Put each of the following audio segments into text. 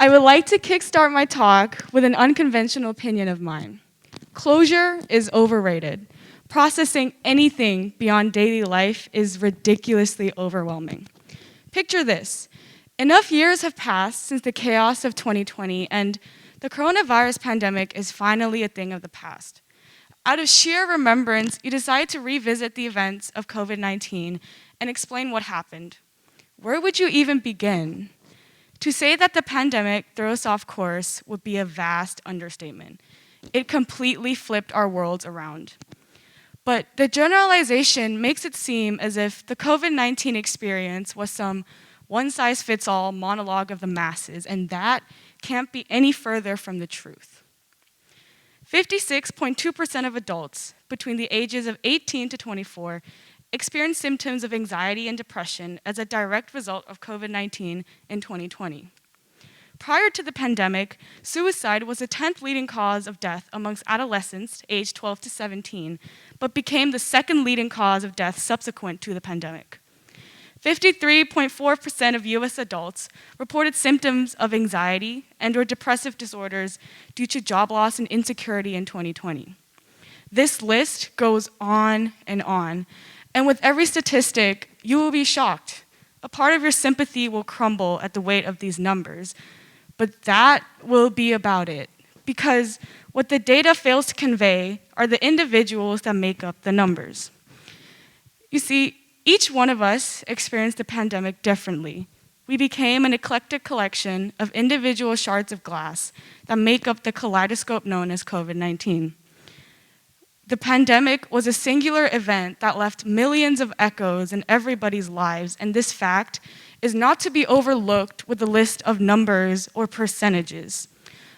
I would like to kickstart my talk with an unconventional opinion of mine. Closure is overrated. Processing anything beyond daily life is ridiculously overwhelming. Picture this. Enough years have passed since the chaos of 2020, and the coronavirus pandemic is finally a thing of the past. Out of sheer remembrance, you decide to revisit the events of COVID-19 and explain what happened. Where would you even begin? To say that the pandemic threw us off course would be a vast understatement. It completely flipped our worlds around. But the generalization makes it seem as if the COVID-19 experience was some one-size-fits-all monologue of the masses, and that can't be any further from the truth. 56.2% of adults between the ages of 18 to 24 experienced symptoms of anxiety and depression as a direct result of COVID-19 in 2020. Prior to the pandemic, suicide was the 10th leading cause of death amongst adolescents aged 12 to 17, but became the second leading cause of death subsequent to the pandemic. 53.4% of US adults reported symptoms of anxiety and/or depressive disorders due to job loss and insecurity in 2020. This list goes on, and with every statistic, you will be shocked. A part of your sympathy will crumble at the weight of these numbers, but that will be about it, because what the data fails to convey are the individuals that make up the numbers. You see, each one of us experienced the pandemic differently. We became an eclectic collection of individual shards of glass that make up the kaleidoscope known as COVID-19. The pandemic was a singular event that left millions of echoes in everybody's lives, and this fact is not to be overlooked with a list of numbers or percentages.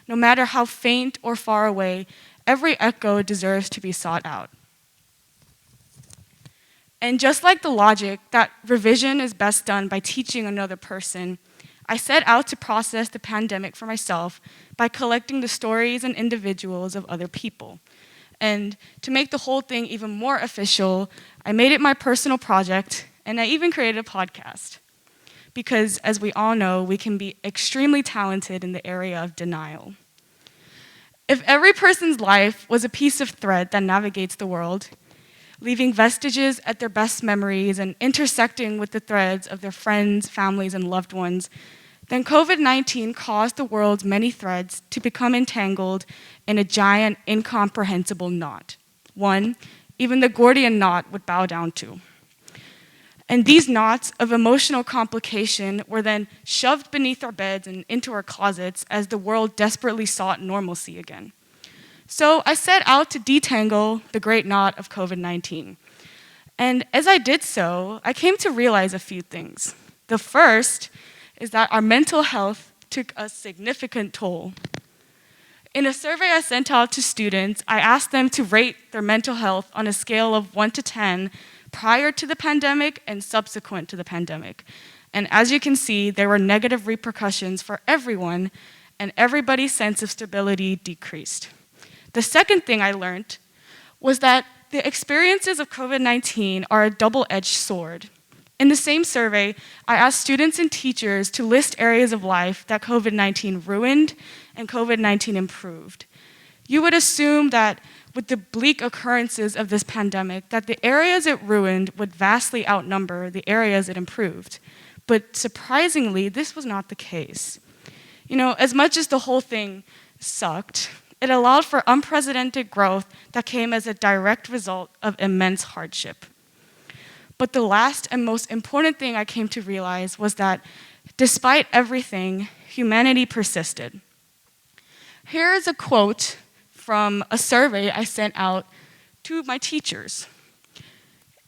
No matter how faint or far away, every echo deserves to be sought out. And just like the logic that revision is best done by teaching another person, I set out to process the pandemic for myself by collecting the stories and individuals of other people. And to make the whole thing even more official, I made it my personal project, and I even created a podcast. Because, as we all know, we can be extremely talented in the area of denial. If every person's life was a piece of thread that navigates the world, leaving vestiges at their best memories and intersecting with the threads of their friends, families, and loved ones, then COVID-19 caused the world's many threads to become entangled in a giant, incomprehensible knot. One even the Gordian knot would bow down to. And these knots of emotional complication were then shoved beneath our beds and into our closets as the world desperately sought normalcy again. So I set out to detangle the great knot of COVID-19. And as I did so, I came to realize a few things. The first is that our mental health took a significant toll. In a survey I sent out to students, I asked them to rate their mental health on a scale of 1 to 10 prior to the pandemic and subsequent to the pandemic. And as you can see, there were negative repercussions for everyone, and everybody's sense of stability decreased. The second thing I learned was that the experiences of COVID-19 are a double-edged sword. In the same survey, I asked students and teachers to list areas of life that COVID-19 ruined and COVID-19 improved. You would assume that with the bleak occurrences of this pandemic, that the areas it ruined would vastly outnumber the areas it improved. But surprisingly, this was not the case. You know, as much as the whole thing sucked, it allowed for unprecedented growth that came as a direct result of immense hardship. But the last and most important thing I came to realize was that despite everything, humanity persisted. Here is a quote from a survey I sent out to my teachers.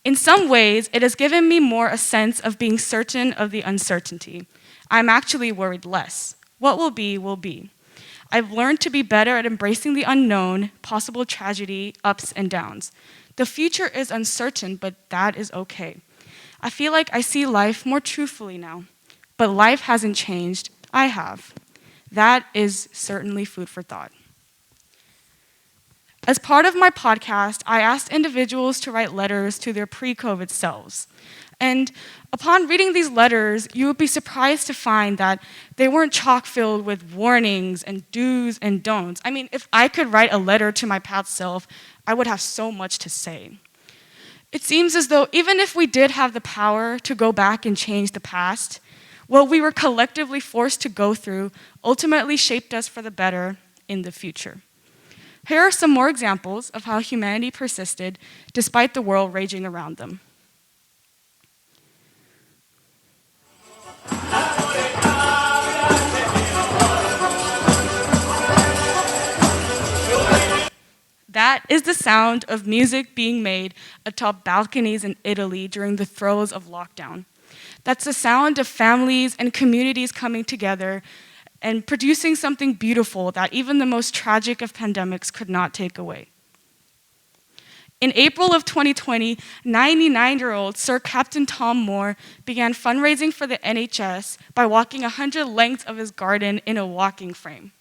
In some ways, it has given me more a sense of being certain of the uncertainty. I'm actually worried less. What will be, will be. I've learned to be better at embracing the unknown, possible tragedy, ups and downs. The future is uncertain, but that is okay. I feel like I see life more truthfully now, but life hasn't changed. I have. That is certainly food for thought. As part of my podcast, I asked individuals to write letters to their pre-COVID selves. And upon reading these letters, you would be surprised to find that they weren't chock-filled with warnings and do's and don'ts. I mean, if I could write a letter to my past self, I would have so much to say. It seems as though even if we did have the power to go back and change the past, what we were collectively forced to go through ultimately shaped us for the better in the future. Here are some more examples of how humanity persisted despite the world raging around them. That is the sound of music being made atop balconies in Italy during the throes of lockdown. That's the sound of families and communities coming together and producing something beautiful that even the most tragic of pandemics could not take away. In April of 2020, 99-year-old Sir Captain Tom Moore began fundraising for the NHS by walking 100 lengths of his garden in a walking frame.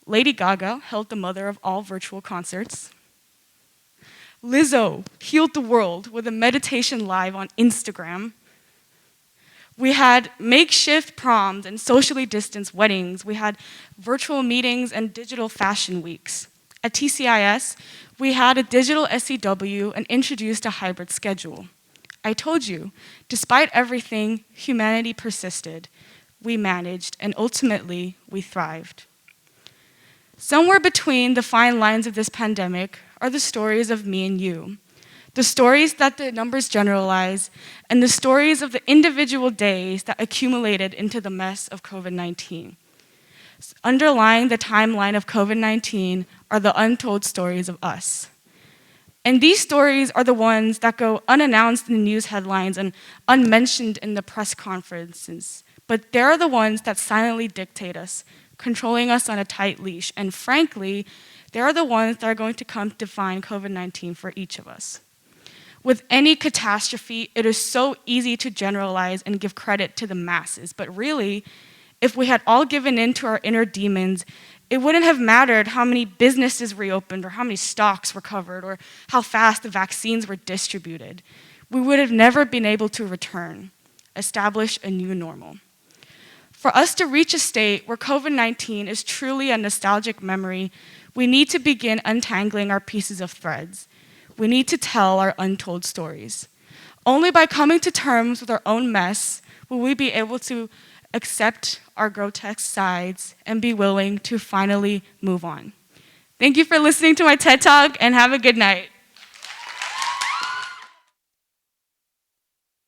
Lady Gaga held the mother of all virtual concerts. Lizzo healed the world with a meditation live on Instagram. We had makeshift proms and socially distanced weddings. We had virtual meetings and digital fashion weeks. At TCIS, we had a digital SEW and introduced a hybrid schedule. I told you, despite everything, humanity persisted. We managed, and ultimately, we thrived. Somewhere between the fine lines of this pandemic are the stories of me and you, the stories that the numbers generalize, and the stories of the individual days that accumulated into the mess of COVID-19. Underlying the timeline of COVID-19 are the untold stories of us. And these stories are the ones that go unannounced in the news headlines and unmentioned in the press conferences, but they're the ones that silently dictate us, controlling us on a tight leash. And frankly, they are the ones that are going to come define COVID-19 for each of us. With any catastrophe, it is so easy to generalize and give credit to the masses. But really, if we had all given in to our inner demons, it wouldn't have mattered how many businesses reopened or how many stocks were covered or how fast the vaccines were distributed. We would have never been able to return, establish a new normal. For us to reach a state where COVID-19 is truly a nostalgic memory, we need to begin untangling our pieces of threads. We need to tell our untold stories. Only by coming to terms with our own mess will we be able to accept our grotesque sides and be willing to finally move on. Thank you for listening to my TED Talk, and have a good night.